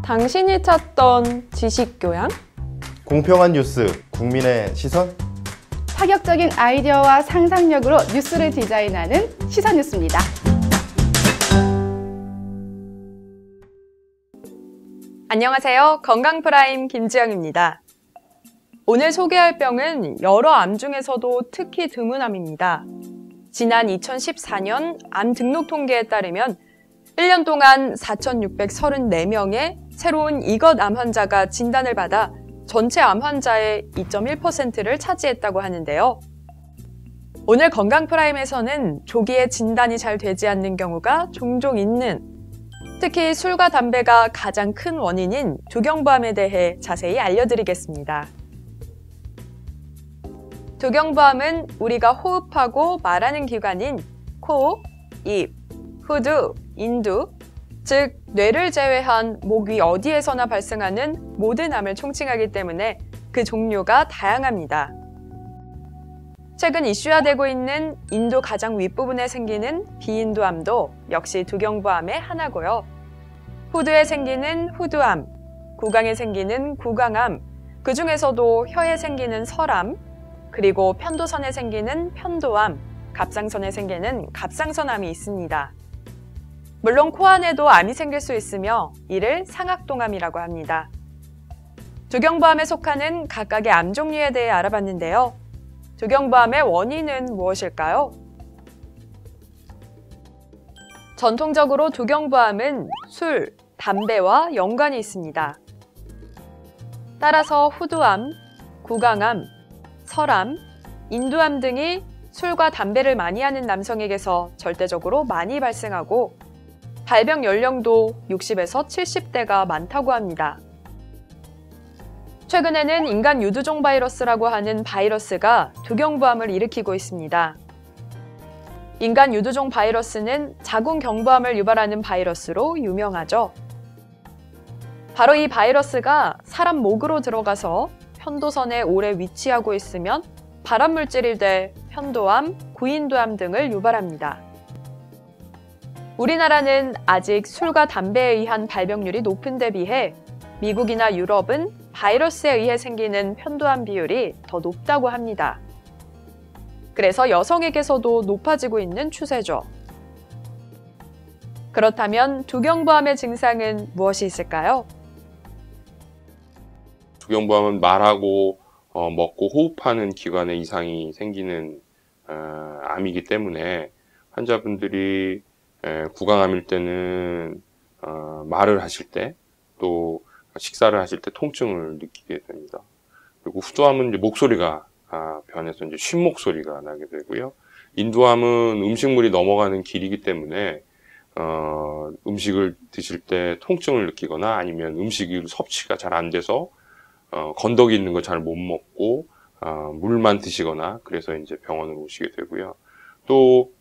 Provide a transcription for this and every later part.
당신이 찾던 지식교양? 공평한 뉴스, 국민의 시선? 파격적인 아이디어와 상상력으로 뉴스를 디자인하는 시선뉴스입니다. 안녕하세요. 건강프라임 김지영입니다. 오늘 소개할 병은 여러 암 중에서도 특히 드문 암입니다. 지난 2014년 암 등록 통계에 따르면 1년 동안 4,634명의 새로운 이것 암 환자가 진단을 받아 전체 암 환자의 2.1%를 차지했다고 하는데요. 오늘 건강프라임에서는 조기에 진단이 잘 되지 않는 경우가 종종 있는, 특히 술과 담배가 가장 큰 원인인 두경부암에 대해 자세히 알려드리겠습니다. 두경부암은 우리가 호흡하고 말하는 기관인 코, 입, 후두, 인두, 즉 뇌를 제외한 목 위 어디에서나 발생하는 모든 암을 총칭하기 때문에 그 종류가 다양합니다. 최근 이슈화되고 있는 인두 가장 윗부분에 생기는 비인두암도 역시 두경부암의 하나고요. 후두에 생기는 후두암, 구강에 생기는 구강암, 그 중에서도 혀에 생기는 설암, 그리고 편도선에 생기는 편도암, 갑상선에 생기는 갑상선암이 있습니다. 물론 코 안에도 암이 생길 수 있으며 이를 상악동암이라고 합니다. 두경부암에 속하는 각각의 암 종류에 대해 알아봤는데요. 두경부암의 원인은 무엇일까요? 전통적으로 두경부암은 술, 담배와 연관이 있습니다. 따라서 후두암, 구강암, 설암, 인두암 등이 술과 담배를 많이 하는 남성에게서 절대적으로 많이 발생하고 발병 연령도 60에서 70대가 많다고 합니다. 최근에는 인간 유두종 바이러스라고 하는 바이러스가 두경부암을 일으키고 있습니다. 인간 유두종 바이러스는 자궁경부암을 유발하는 바이러스로 유명하죠. 바로 이 바이러스가 사람 목으로 들어가서 편도선에 오래 위치하고 있으면 발암물질이 돼 편도암, 구인두암 등을 유발합니다. 우리나라는 아직 술과 담배에 의한 발병률이 높은 데 비해 미국이나 유럽은 바이러스에 의해 생기는 편도암 비율이 더 높다고 합니다. 그래서 여성에게서도 높아지고 있는 추세죠. 그렇다면 두경부암의 증상은 무엇이 있을까요? 두경부암은 말하고 먹고 호흡하는 기관에 이상이 생기는 암이기 때문에 환자분들이 구강암일 때는 말을 하실 때 또 식사를 하실 때 통증을 느끼게 됩니다. 그리고 후두암은 이제 목소리가 변해서 이제 쉰 목소리가 나게 되고요. 인두암은 음식물이 넘어가는 길이기 때문에 음식을 드실 때 통증을 느끼거나 아니면 음식이 섭취가 잘 안 돼서 건더기 있는 거 잘 못 먹고 물만 드시거나 그래서 이제 병원으로 오시게 되고요. 또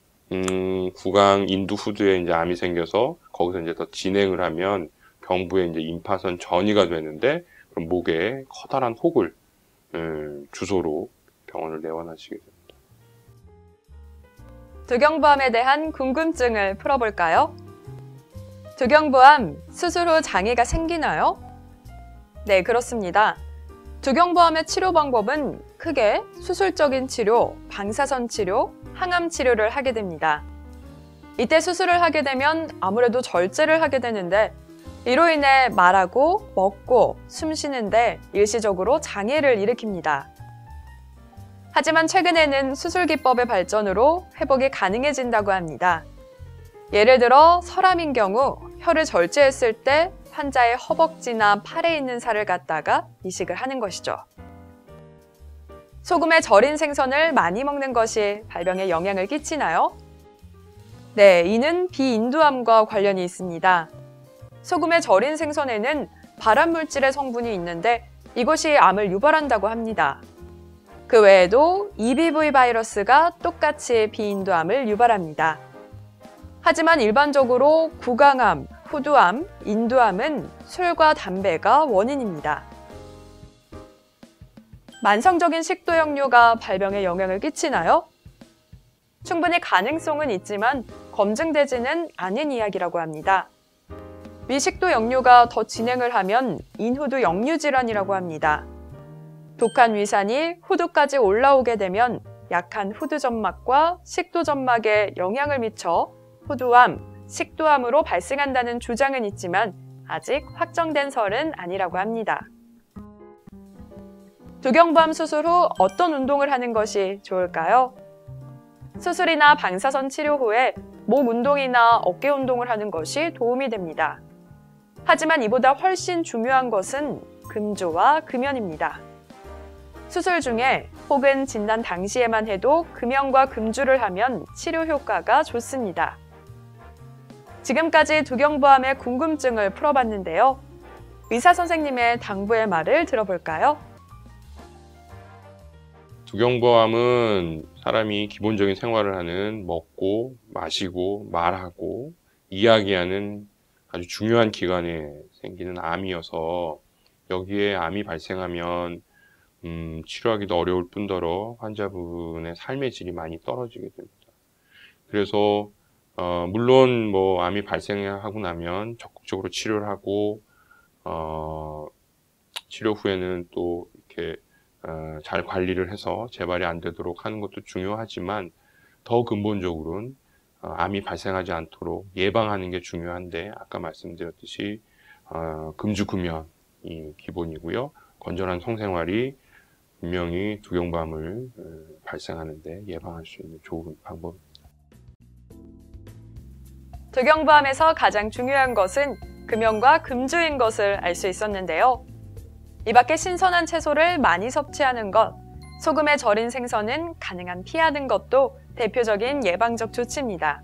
구강, 인두, 후두에 이제 암이 생겨서 거기서 이제 더 진행을 하면 병부에 이제 임파선 전이가 되는데 그럼 목에 커다란 혹을 주소로 병원을 내원하시게 됩니다. 두경부암에 대한 궁금증을 풀어볼까요? 두경부암, 수술 후 장애가 생기나요? 네, 그렇습니다. 두경부암의 치료 방법은 크게 수술적인 치료, 방사선 치료, 항암 치료를 하게 됩니다. 이때 수술을 하게 되면 아무래도 절제를 하게 되는데 이로 인해 말하고, 먹고, 숨 쉬는데 일시적으로 장애를 일으킵니다. 하지만 최근에는 수술 기법의 발전으로 회복이 가능해진다고 합니다. 예를 들어 설암인 경우 혀를 절제했을 때 환자의 허벅지나 팔에 있는 살을 갖다가 이식을 하는 것이죠. 소금에 절인 생선을 많이 먹는 것이 발병에 영향을 끼치나요? 네, 이는 비인두암과 관련이 있습니다. 소금에 절인 생선에는 발암물질의 성분이 있는데 이것이 암을 유발한다고 합니다. 그 외에도 EBV 바이러스가 똑같이 비인두암을 유발합니다. 하지만 일반적으로 구강암, 후두암, 인두암은 술과 담배가 원인입니다. 만성적인 식도역류가 발병에 영향을 끼치나요? 충분히 가능성은 있지만 검증되지는 않은 이야기라고 합니다. 위식도 역류가 더 진행을 하면 인후두 역류 질환이라고 합니다. 독한 위산이 후두까지 올라오게 되면 약한 후두점막과 식도점막에 영향을 미쳐 후두암, 식도암으로 발생한다는 주장은 있지만 아직 확정된 설은 아니라고 합니다. 두경부암 수술 후 어떤 운동을 하는 것이 좋을까요? 수술이나 방사선 치료 후에 목 운동이나 어깨 운동을 하는 것이 도움이 됩니다. 하지만 이보다 훨씬 중요한 것은 금조와 금연입니다. 수술 중에 혹은 진단 당시에만 해도 금연과 금주를 하면 치료 효과가 좋습니다. 지금까지 두경부암의 궁금증을 풀어봤는데요. 의사 선생님의 당부의 말을 들어볼까요? 두경부암은 사람이 기본적인 생활을 하는 먹고, 마시고, 말하고, 이야기하는 아주 중요한 기관에 생기는 암이어서 여기에 암이 발생하면 치료하기도 어려울 뿐더러 환자분의 삶의 질이 많이 떨어지게 됩니다. 그래서 물론 뭐 암이 발생하고 나면 적극적으로 치료를 하고 치료 후에는 또 이렇게 잘 관리를 해서 재발이 안 되도록 하는 것도 중요하지만 더 근본적으로는 암이 발생하지 않도록 예방하는 게 중요한데 아까 말씀드렸듯이 금주 금연이 기본이고요. 건전한 성생활이 분명히 두경부암을 발생하는 데 예방할 수 있는 좋은 방법입니다. 두경부암에서 가장 중요한 것은 금연과 금주인 것을 알 수 있었는데요. 이 밖에 신선한 채소를 많이 섭취하는 것, 소금에 절인 생선은 가능한 피하는 것도 대표적인 예방적 조치입니다.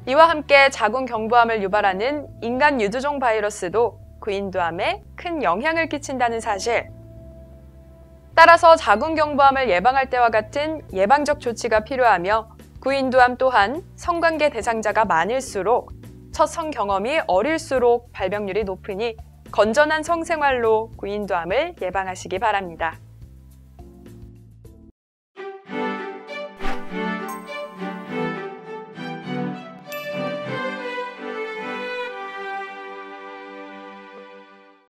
이와 함께 자궁경부암을 유발하는 인간 유두종 바이러스도 구인두암에 큰 영향을 끼친다는 사실. 따라서 자궁경부암을 예방할 때와 같은 예방적 조치가 필요하며 구인두암 또한 성관계 대상자가 많을수록 첫 성경험이 어릴수록 발병률이 높으니 건전한 성생활로 구인두암을 예방하시기 바랍니다.